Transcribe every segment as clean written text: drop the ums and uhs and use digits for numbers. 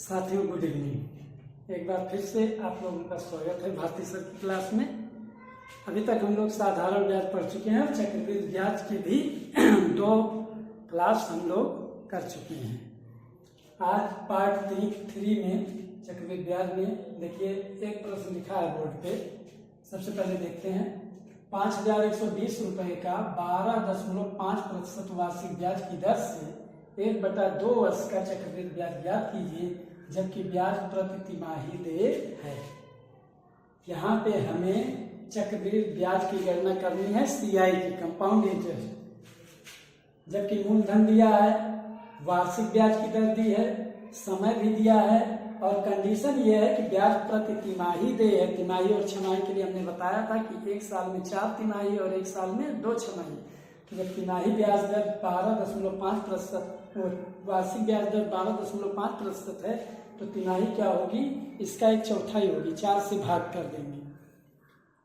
साथियों good evening. एक बार फिर से आप लोगों का स्वागत है भारतीय सर की क्लास में। अभी तक हम लोग साधारण ब्याज पढ़ चुके हैं और चक्रवृद्धि ब्याज की भी 2 क्लास हम लोग कर चुके हैं। आज पार्ट 3 में चक्रवृद्धि ब्याज में देखिए एक प्रश्न लिखा है बोर्ड पे। सबसे पहले देखते हैं 5120 रुपये का 12.5% वार्षिक ब्याज की दर से 1/2 वर्ष का चक्रवृद्धि ब्याज ज्ञात कीजिए जबकि ब्याज प्रति तिमाही देय है। यहाँ पे हमें चक्रवृद्धि ब्याज की गणना करनी है सीआई की, कंपाउंड इंटरेस्ट। जबकि मूलधन दिया है, वार्षिक ब्याज की दर दी है, समय भी दिया है और कंडीशन ये है कि ब्याज प्रति तिमाही देय है। तिमाही और छमाही के लिए हमने बताया था कि एक साल में 4 तिमाही और एक साल में 2 छमाही। तो जब तिमाही ब्याज दर 12.5%, वार्षिक ब्याज दर 12.5% है तो तिमाही क्या होगी, इसका 1/4 होगी, 4 से भाग कर देंगे।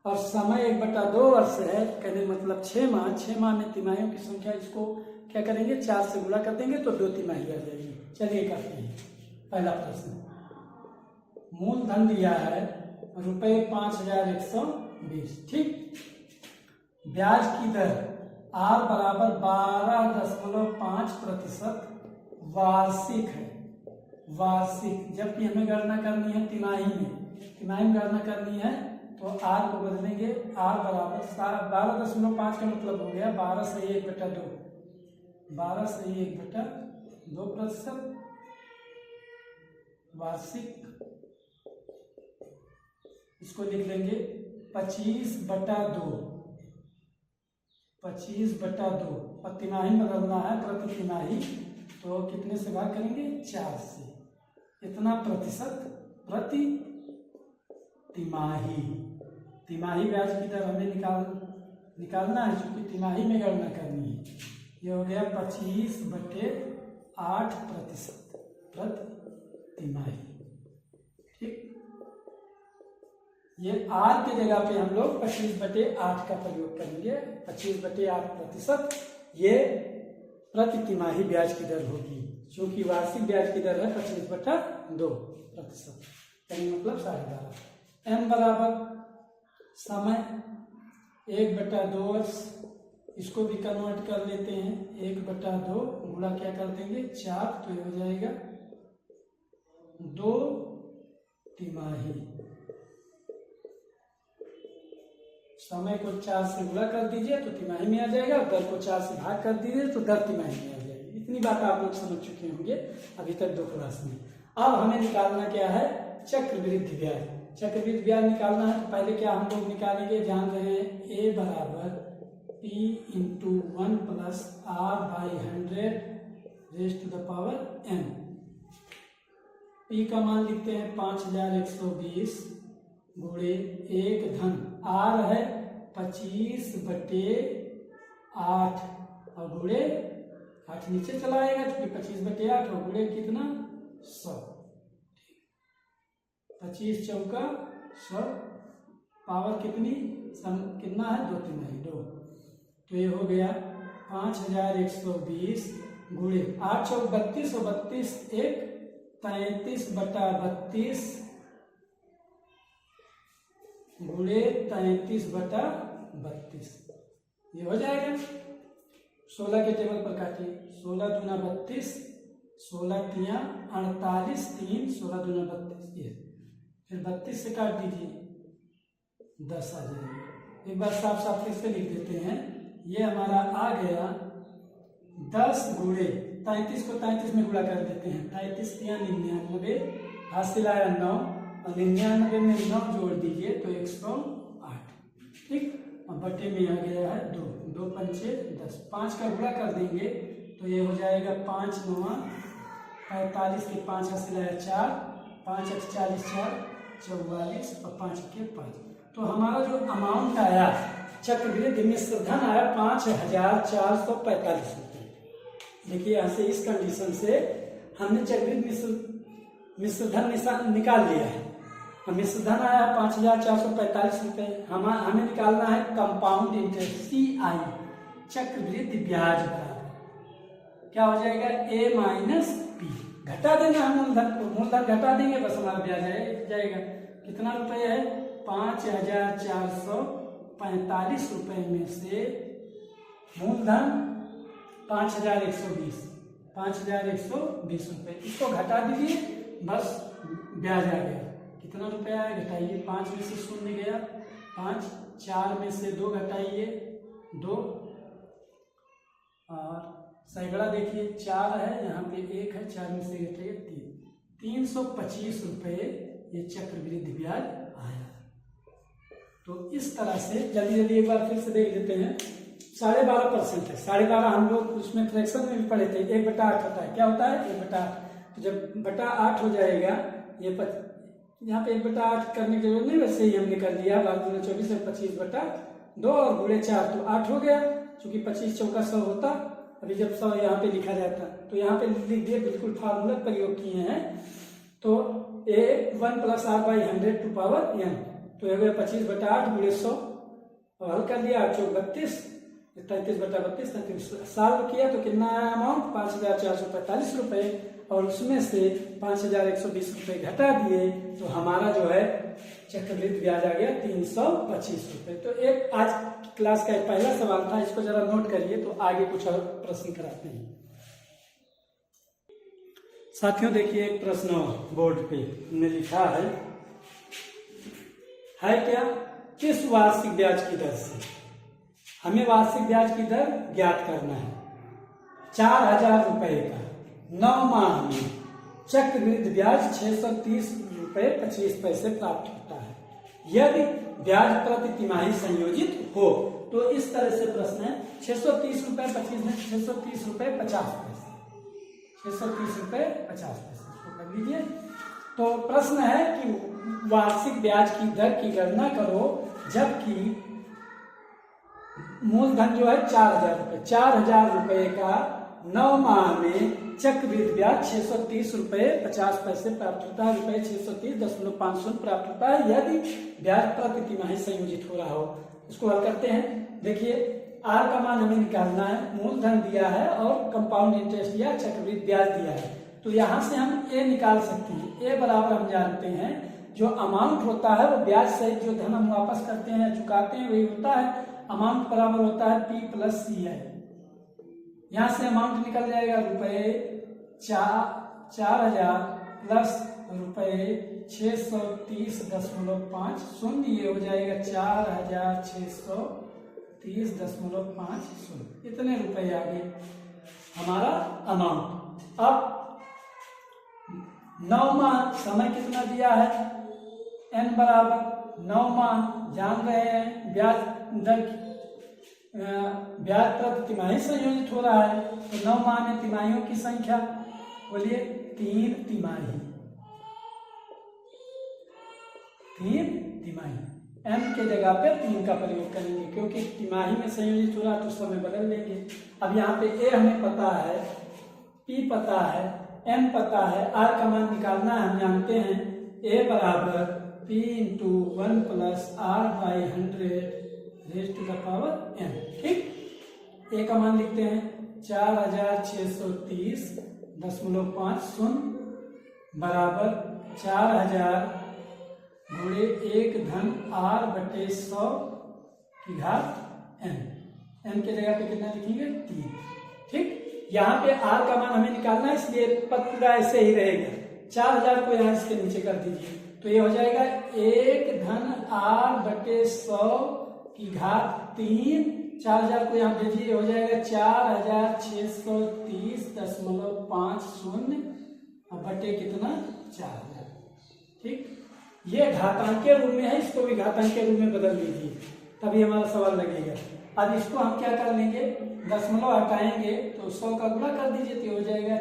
और समय 1/2 वर्ष है, कहने मतलब 6 माह। 6 माह में तिमाहियों की संख्या, इसको क्या करेंगे 4 से गुणा कर देंगे तो 2 तिमाही आ जाएगी। चलिए करते हैं पहला प्रश्न। मूलधन दिया है रुपये 5120, ठीक। ब्याज की दर R बराबर 12.5% वार्षिक है, वार्षिक। जबकि हमें गणना करनी है तिमाही में गणना करनी है तो R को बदलेंगे। R बराबर 12.5 का मतलब हो गया 12 से 1/2, 12 से 1/2% वार्षिक। इसको लिख लेंगे 25/2, 25/2। और तिमाही बदलना है प्रति तिमाही, तो कितने से भाग करेंगे 4 से। इतना प्रतिशत प्रति तिमाही। तिमाही ब्याज की दर हमें निकालना है, क्योंकि तिमाही में गणना करनी है। ये हो गया 25/8% प्रति तिमाही, ठीक। ये R की जगह पे हम लोग 25/8 का प्रयोग करेंगे। 25/8% ये प्रति तिमाही ब्याज की दर होगी, क्योंकि वार्षिक ब्याज की दर है 25/2%, यानी मतलब 12.5। M बराबर समय 1/2 वर्ष, इसको भी कन्वर्ट कर लेते हैं। 1/2 गुणा क्या कर देंगे 4, तो ये हो जाएगा 2 तिमाही। समय को 4 से गुणा कर दीजिए तो तिमाही में आ जाएगा, और दर को 4 से भाग कर दीजिए तो दर तिमाही में आ जाएगी। इतनी बात आप लोग समझ चुके होंगे अभी तक 2 क्लास में। अब हमें निकालना क्या है, चक्रवृद्धि ब्याज। चक्रवृद्धि ब्याज निकालना है तो पहले क्या हम लोग निकालेंगे, जान रहे हैं A बराबर P × 1 + R/100⁻m। P का मान लिखते हैं 5120 गुणे 1 धन R है 25/8 और गुणे 8 नीचे चला आएगा क्योंकि 25/8 और गुणे कितना 100। 25 चौका 100, पावर कितनी कितना है 2 तिमाही 2। तो ये हो गया 5120 गुणे 8 चौक 32 और 32 1 33/32 गुणे 33/32। ये हो जाएगा। 16 के टेबल पर काटिए। 16 दूना 32, 16 तिया 48, 3 16 दूना 32। ये फिर 32 से काट दीजिए 10 आ जाएगा। एक बार साफ साफ फिर से लिख देते हैं। ये हमारा आ गया 10 गुणे 33 को 33 में गुणा कर देते हैं। 33 तिया 99, हासिल आया 9 और 99 में 9 जोड़ दीजिए तो 108, ठीक। और बटे में आ गया है 2, 2 पंचे 10, 5 का गुणा कर देंगे तो ये हो जाएगा 5 9 45 के 5 हासिल आया 4, 5 8 40 4 44 और 5 के 5। तो हमारा जो अमाउंट आया चक्रवृद्धि मिश्र धन आया 5445 रुपये। देखिए यहाँ से इस कंडीशन से हमने चक्रवृद्धि मिश्र धन निकाल लिया है। मिश्र धन आया 5445 रुपये। हमें निकालना है कंपाउंड इंटरेस्ट CI, चक्रवृद्धि ब्याज बराबर क्या हो जाएगा A - P, घटा देना है मूलधन घटा देंगे, बस हमारा ब्याज जाएगा। कितना रुपए है? 5,445 रुपए में से मूलधन 5,120 रुपए, इसको घटा दीजिए, बस ब्याज आ गया। कितना रुपया है? घटाइए, 5 में से 0 गया, 5, 4 में से 2 घटाइए 2, और सैकड़ा देखिए 4 है, यहाँ पे 1 है, 4 में से घटाइए 3, 325 रुपये ये चक्रवृद्धि ब्याज आया। तो इस तरह से जल्दी जल्दी एक बार फिर से देख लेते हैं। 12.5% है, 12.5 हम लोग उसमें फ्रैक्शन में भी पढ़े थे, 1/8 होता है। क्या होता है? 1/8। तो जब बटा 8 हो जाएगा, ये यहाँ पे 1/8 करने की जरूरत नहीं, वैसे ही हमने कर लिया। 12×24 है, 25/2 और गुणे 4 तो 8 हो गया। चूंकि 25 चौका 100 होता, अभी जब 100 यहाँ पे लिखा जाता, तो यहाँ पे लिख दिए, बिल्कुल फार्मूला प्रयोग किए हैं। तो a 1 + r/100 to power n, तो हो गया 25/8 गुणे 100, और हल कर दिया 8 × 32, 33/32, 33 साल किया तो कितना आया अमाउंट? 5,445 रुपए, और उसमें से 5,120 रुपए घटा दिए, तो हमारा जो है चक्रवृद्धि ब्याज आ गया 325 रुपए। तो एक आज क्लास का एक पहला सवाल था, इसको जरा नोट करिए, तो आगे कुछ और प्रश्न कराते हैं। साथियों देखिए, एक प्रश्न बोर्ड पे हमने लिखा है क्या? किस वार्षिक ब्याज की दर से हमें वार्षिक ब्याज की दर ज्ञात करना है। 4,000 रुपए का 9 माह में चक्रवृद्धि ब्याज 630 रुपए 25 पैसे प्राप्त होता है यदि ब्याज प्रति तिमाही संयोजित हो। तो इस तरह से प्रश्न है, 630 रुपए 25 में 630 रुपए 50 पैसे, 630 रुपए 50 पैसे तो कर लीजिए। तो प्रश्न है कि वार्षिक ब्याज की दर की गणना करो जबकि मूलधन जो है 4,000 रुपए, 4,000 रुपए का 9 माह में चक्रवृद्धि ब्याज 630 रुपए 50 पैसे प्राप्त होता है, रुपए 630.50 प्राप्त होता है यदि ब्याज प्रति तिमाही संयोजित हो रहा हो। इसको हल करते हैं। देखिए, आर का मान हमें निकालना है, मूलधन दिया है और कंपाउंड इंटरेस्ट दिया, चक्रवृद्धि ब्याज दिया है। तो यहाँ से हम ए निकाल सकते हैं। ए बराबर हम जानते हैं जो अमाउंट होता है वो ब्याज सहित जो धन हम वापस करते हैं, चुकाते हैं, वही होता है। अमाउंट बराबर होता है P + CI। यहाँ से अमाउंट निकल जाएगा रुपए 4,000 प्लस रुपए 630.50, ये हो जाएगा 4,630.50। इतने रुपए आ गए हमारा अमाउंट। अब 9 माह समय कितना दिया है? n बराबर 9 माह, जान रहे हैं ब्याज दर ब्याज प्रति तिमाही संयोजित हो रहा है। तो 9 माह में तिमाहियों की संख्या बोलिए 3 तिमाही, 3 तिमाही। m के जगह पे 3 का प्रयोग करेंगे क्योंकि तिमाही में संयोजित हो रहा है तो समय बदल लेंगे। अब यहाँ पे a हमें पता है, p पता है, m पता है, r का मान निकालना है। हम जानते हैं a बराबर p × 1 + r/100 raise to the power n। ठीक, a का मान लिखते हैं 4,630.50 बराबर 4,000 गुणे 1 धन r/100 की घात n। n के जगह पे कितना लिखेंगे? 3। ठीक, यहाँ पे r का मान हमें निकालना है, इसलिए पद पूरा ऐसे ही रहेगा। 4,000 को यहाँ इसके नीचे कर दीजिए, तो ये हो जाएगा 1 धन r/100 की घात 3। 4,000 को यहाँ भेजिए, हो जाएगा 4,630.50 और बटे कितना? 4,000। ठीक, ये घातांकीय रूप में है, इसको भी घातांकीय रूप में बदल दीजिए, तभी हमारा सवाल लगेगा। अब इसको हम क्या कर लेंगे? दशमलव हटाएंगे तो 100 का गुणा कर दीजिए, तो हो जाएगा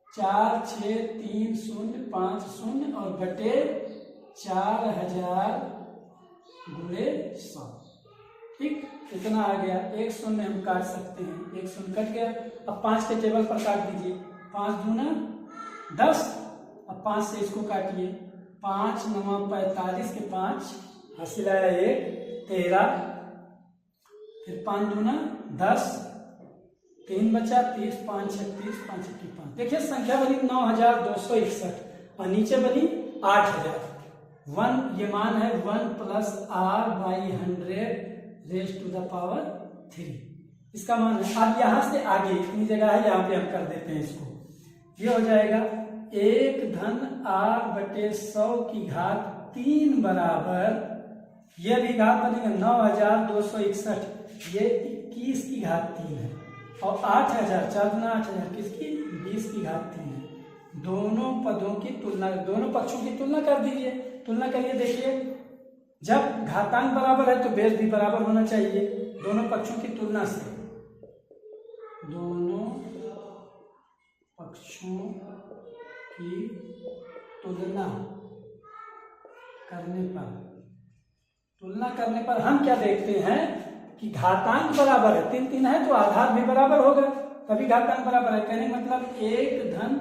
4,630.50 और बटे 4,000 गुणे 100। ठीक, कितना आ गया? 1 शून्य हम काट सकते हैं, 1 शून्य कट गया। अब 5 के टेबल पर काट दीजिए, 5 दूना 10, अब 5 से इसको काटिए, 5 × 9 = 45 के 5 हासिल आया 1 13, फिर 5 दूना 10, 3 बचा, 30, 5 36, 5 5। देखिए संख्या बनी 9261 और नीचे बनी 8000। 1 ये मान है 1 plus R by 100 raise to the power 3, इसका मान है। अब यहां से आगे इतनी जगह है, यहाँ पे हम कर देते हैं इसको। ये हो जाएगा 1 धन आर बटे 100 की घात 3 बराबर, ये भी घात बनेगा 9261, ये 21 की घात 3 है, और 8000 4 गुना 8000 किसकी 20 की घात 3 है। दोनों पदों की तुलना, दोनों पक्षों की तुलना कर दीजिए, तुलना करिए। देखिए जब घातांक बराबर है तो बेस भी बराबर होना चाहिए। दोनों पक्षों की तुलना से, दोनों पक्षों की तुलना करने पर हम क्या देखते हैं कि घातांक बराबर है, 3 3 है तो आधार भी बराबर होगा, तभी घातांक बराबर है। कहने मतलब 1 धन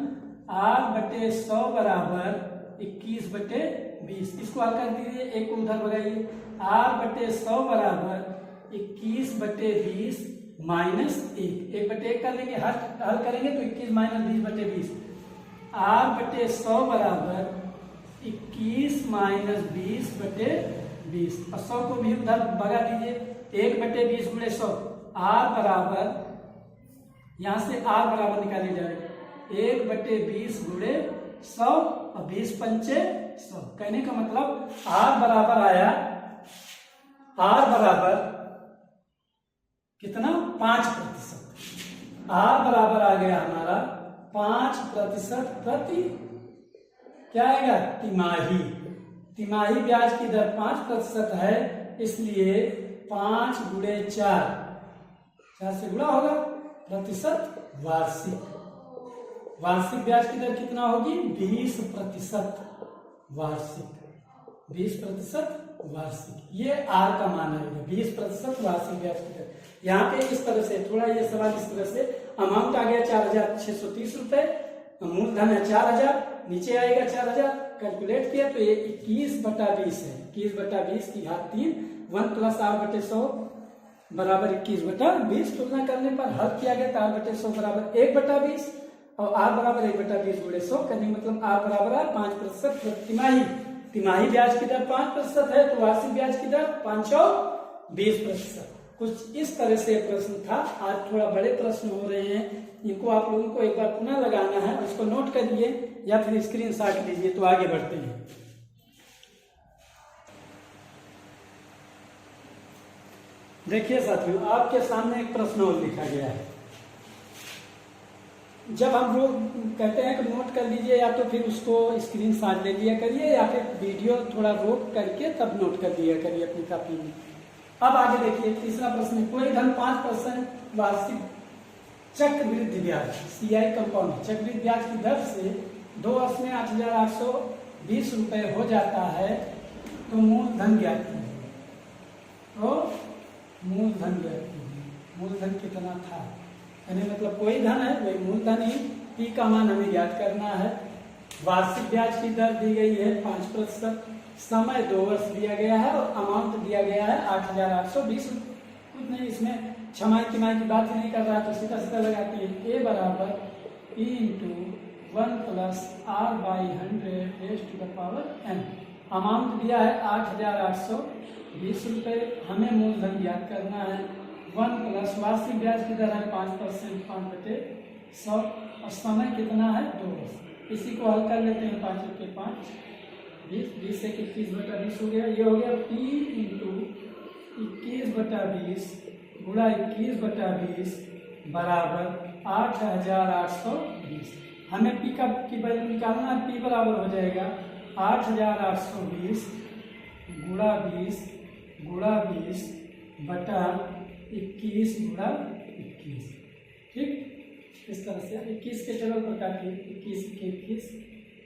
आर बटे 100 बराबर 21 बटे 20। इसको हल कर दीजिए, एक को उधर भगाइए। आर बटे 100 बराबर 21 बटे 20 माइनस 1, 1 बटे 1 कर लेंगे, हल करेंगे तो 21 माइनस 20 बटे 20। आर बटे 100 बराबर 21 माइनस 20 बटे 20, और 100 को भी उधर भगा दीजिए। 1 बटे 20 गुणे 100, आर बराबर, यहां से आर बराबर निकाले जाएगा 1 बटे 20 गुणे 100 और 20 पंचे 100। कहने का मतलब आर बराबर आया, आर बराबर कितना 5%। आर बराबर आ गया हमारा 5% प्रति, क्या आएगा तिमाही। तिमाही ब्याज की दर 5% है, इसलिए 5 गुणे 4 से गुणा होगा प्रतिशत वार्षिक। वार्षिक ब्याज की दर कितना होगी 20% वार्षिक, 20% वार्षिक। ये आर का मान आएगा 20% वार्षिक ब्याज की दर। यहाँ पे इस तरह से थोड़ा ये सवाल इस तरह से, अमाउंट आ गया 4630 रुपए, मूलधन है 4000, नीचे आएगा 4000, कैलकुलेट किया तो ये 21 बटा 20 है। 21 बटा 20 की घात 3, 1 प्लस आर बटे 100 बराबर 21 बटा 20। तुलना करने पर हल किया गया तो आर बटे 100 बराबर 1 बटा 20 और आर बराबर 1 बटा 20 गुणे 100 करने मतलब आर बराबर है 5% तिमाही। तिमाही ब्याज की दर 5% है तो वार्षिक ब्याज की दर 520%। कुछ इस तरह से प्रश्न था। आज थोड़ा बड़े प्रश्न हो रहे हैं, इनको आप लोगों को एक बार पुनः लगाना है, उसको नोट करिए या फिर स्क्रीनशॉट लीजिए। तो आगे बढ़ते हैं। देखिए साथियों, आपके सामने एक प्रश्न और लिखा गया है। जब हम लोग कहते हैं कि नोट कर लीजिए, या तो फिर उसको स्क्रीनशॉट ले लिया करिए या फिर वीडियो थोड़ा रोक करके तब नोट कर लिया करिए अपनी कॉपी में। अब आगे देखिए तीसरा प्रश्न, कोई धन 5% वार्षिक चक्रवृद्धि ब्याज सीआई कंपाउंड चक्रवृद्धि ब्याज की दर से 2 वर्ष में 8820 रुपए हो जाता है, तो मूलधन ज्ञात कीजिए। तो मूलधन ज्ञात कीजिए, मूलधन कितना था, यानी मतलब कोई धन है वही मूलधन ही, पी का मान हमें ज्ञात करना है। वार्षिक ब्याज की दर दी गई है 5%, समय 2 वर्ष दिया गया है और अमाउंट दिया गया है 8820। कुछ नहीं, इसमें छमाही तिमाही की बात ही नहीं कर रहा, तो सीधा सीधा लगाती है। ए बराबर P into 1 plus R by 100 raise to the power n। Amount दिया है 8820 रुपये, हमें मूलधन ज्ञात करना है 1 प्लस वार्षिक ब्याज की दर है 5%, 5/100 और समय कितना है 2 वर्ष। इसी को हल कर लेते हैं, 5 के 5 20, 20 से 21 बटा 20 हो गया। ये हो गया P इंटू 21 बटा 20 गुणा 21 बटा 20 बराबर 8820। हमें P की वैल्यू निकालना है, P बराबर हो जाएगा 8820 गुणा 20 बटा 21 गुणा 21। ठीक, इस तरह से 21 के टेबल पर काटिए, 21 के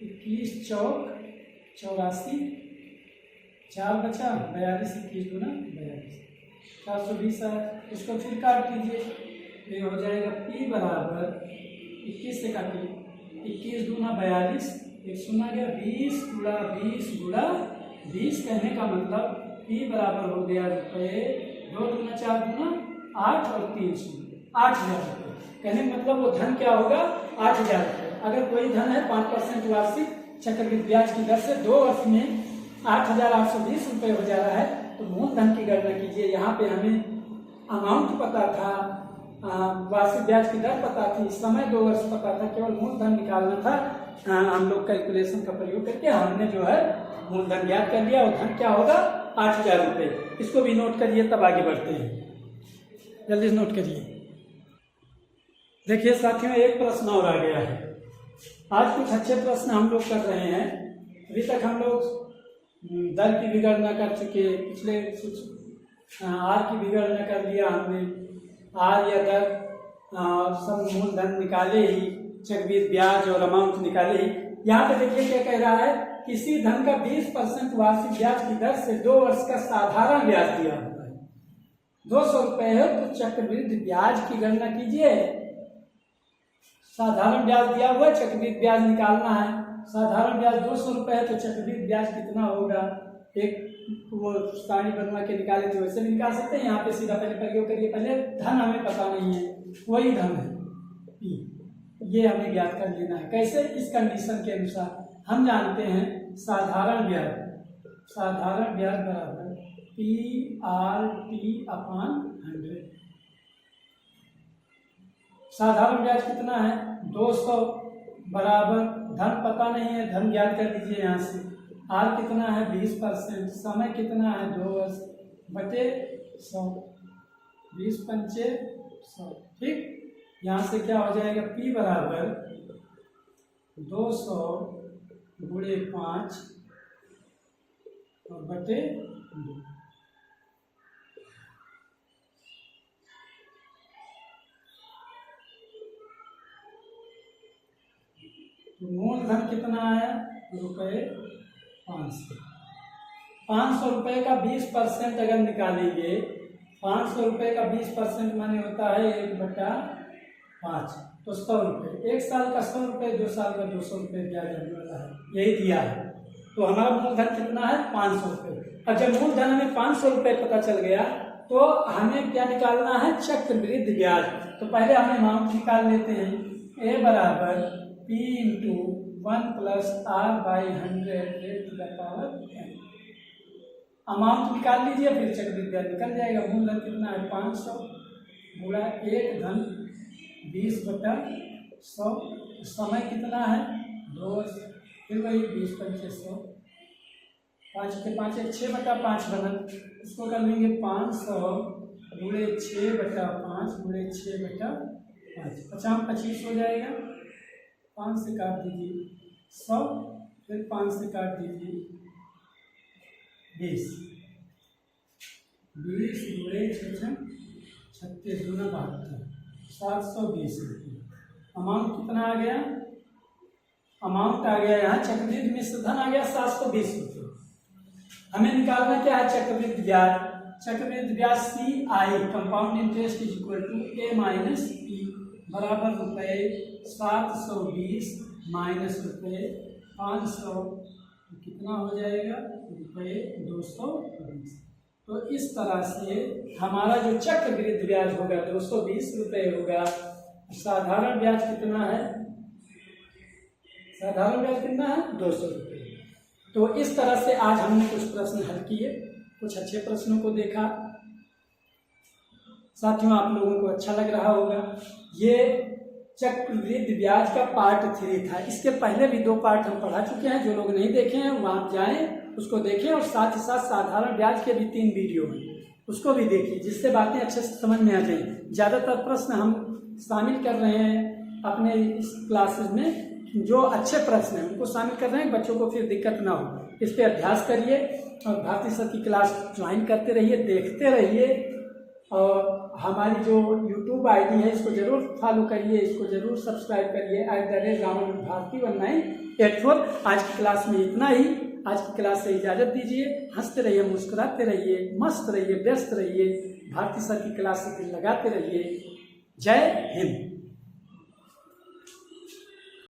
21 चौक 84, 4 बचा 42, 21 गुना 42 420 है। इसको फिर काट दीजिए, ये हो जाएगा P बराबर 21 से काटिए, 21 दूना 42, एक सुना गया 20 गुणा 20 कहने का मतलब P बराबर हो गया रुपये 2 दूना 4 दूना 8 और 3 8000 रुपये। कहने का मतलब वो धन क्या होगा 8,000 रुपये। अगर कोई धन है 5% वार्षिक चक्रवृद्धि ब्याज की दर से 2 वर्ष में 8,820 रुपये हो जा रहा है, तो मूलधन की गणना कीजिए। यहाँ पे हमें अमाउंट पता था, वार्षिक ब्याज की दर पता थी, समय 2 वर्ष पता था, केवल मूलधन निकालना था। हम लोग कैलकुलेशन का प्रयोग करके हमने जो है मूलधन ज्ञात कर लिया। और धन क्या होगा 8,000 रुपये। इसको भी नोट करिए, तब आगे बढ़ते हैं। जल्दी से नोट करिए। देखिए साथियों, एक प्रश्न और आ गया है। आज कुछ अच्छे प्रश्न हम लोग कर रहे हैं। अभी तक हम लोग दर की भी गणना कर चुके, पिछले कुछ आर की भी गणना कर लिया हमने। आर या दर सब मूलधन निकाले ही, चक्रवृद्धि ब्याज और अमाउंट निकाले ही। यहाँ पे देखिए क्या कह रहा है, किसी धन का 20% वार्षिक ब्याज की दर से 2 वर्ष का साधारण ब्याज दिया होता है। 200 रुपये है तो चक्रवृद्धि ब्याज की गणना कीजिए। साधारण ब्याज दिया हुआ है, चक्रवृद्धि ब्याज निकालना है। साधारण ब्याज 200 रुपये है तो चक्रवृद्धि ब्याज कितना होगा, एक वो सारणी बनवा के निकाले थे वैसे भी निकाल सकते हैं। यहाँ पे सीधा पहले प्रयोग करिए। पहले धन हमें पता नहीं है, वही धन है P, ये हमें ज्ञात कर लेना है। कैसे, इस कंडीशन के अनुसार हम जानते हैं साधारण ब्याज बराबर PRT/100। साधारण ब्याज कितना है 200 बराबर, धन पता नहीं है, धन ज्ञात कर लीजिए यहाँ से। आर कितना है 20%, समय कितना है 2 वर्ष बटे 100, 20 पंचे 100। ठीक, यहाँ से क्या हो जाएगा, P बराबर 200 गुणे 5 और बटे 2। तो मूलधन कितना आया रुपये 500। 500 रुपये का 20% अगर निकालेंगे, 500 रुपये का 20% माने होता है 1/5, तो 100 रुपये। 1 साल का 100 रुपये, 2 साल का 200 रुपये ब्याज लगने वाला है, यही दिया है। तो हमारा मूलधन कितना है 500 रुपये। अब जब मूलधन हमें 500 रुपये पता चल गया तो हमें क्या निकालना है, चक्रवृद्धि ब्याज। तो पहले हम अमाउंट निकाल लेते हैं। ए बराबर P × 1 + R/100 अमाउंट निकाल लीजिए, फिर चक्रवृद्धि ब्याज निकल जाएगा। मूलधन कितना है 500 गुणा 1 धन 20/100। समय कितना है 2 वर्ष, फिर वही 20 पंचे 100, 5 के 5 6/5 बना। इसको कर लेंगे 500 गुणे 6/5 गुणे 6/5, 50/25 हो जाएगा। 5 से काट दीजिए 100, फिर 5 से काट दीजिए 20, 20 गुणे 6 36 दूना 72, 720 रुपये। अमाउंट कितना आ गया, अमाउंट आ गया यहाँ चक्रवृद्धि मिश्र धन आ गया 720 रुपये। हमें निकालना क्या है, चक्रवृद्धि ब्याज। चक्रवृद्धि ब्याज CI compound interest is equal to A - P बराबर रुपये 720 माइनस रुपये 500, कितना हो जाएगा रुपये 220। तो इस तरह से हमारा जो चक्रवृद्धि ब्याज होगा 220 रुपये होगा। साधारण ब्याज कितना है, साधारण ब्याज कितना है 200 रुपये। तो इस तरह से आज हमने कुछ प्रश्न हल किए, कुछ अच्छे प्रश्नों को देखा। साथियों आप लोगों को अच्छा लग रहा होगा। ये चक्रवृद्धि ब्याज का पार्ट 3 था। इसके पहले भी 2 पार्ट हम पढ़ा चुके हैं। जो लोग नहीं देखे हैं वहाँ जाएं, उसको देखें, और साथ ही साथ साधारण ब्याज के भी 3 वीडियो हैं, उसको भी देखिए, जिससे बातें अच्छे से समझ में आ जाएं। ज़्यादातर प्रश्न हम शामिल कर रहे हैं अपने इस क्लासेस में, जो अच्छे प्रश्न हैं उनको शामिल कर रहे हैं, बच्चों को फिर दिक्कत ना हो। इस पर अभ्यास करिए और भारती सर की क्लास ज्वाइन करते रहिए, देखते रहिए। और हमारी जो YouTube ID है इसको जरूर फॉलो करिए, इसको जरूर सब्सक्राइब करिए @Bharti1984। आज की क्लास में इतना ही। आज की क्लास से इजाज़त दीजिए। हंसते रहिए, मुस्कुराते रहिए, मस्त रहिए, व्यस्त रहिए। भारती सर की क्लास से दिल लगाते रहिए। जय हिंद।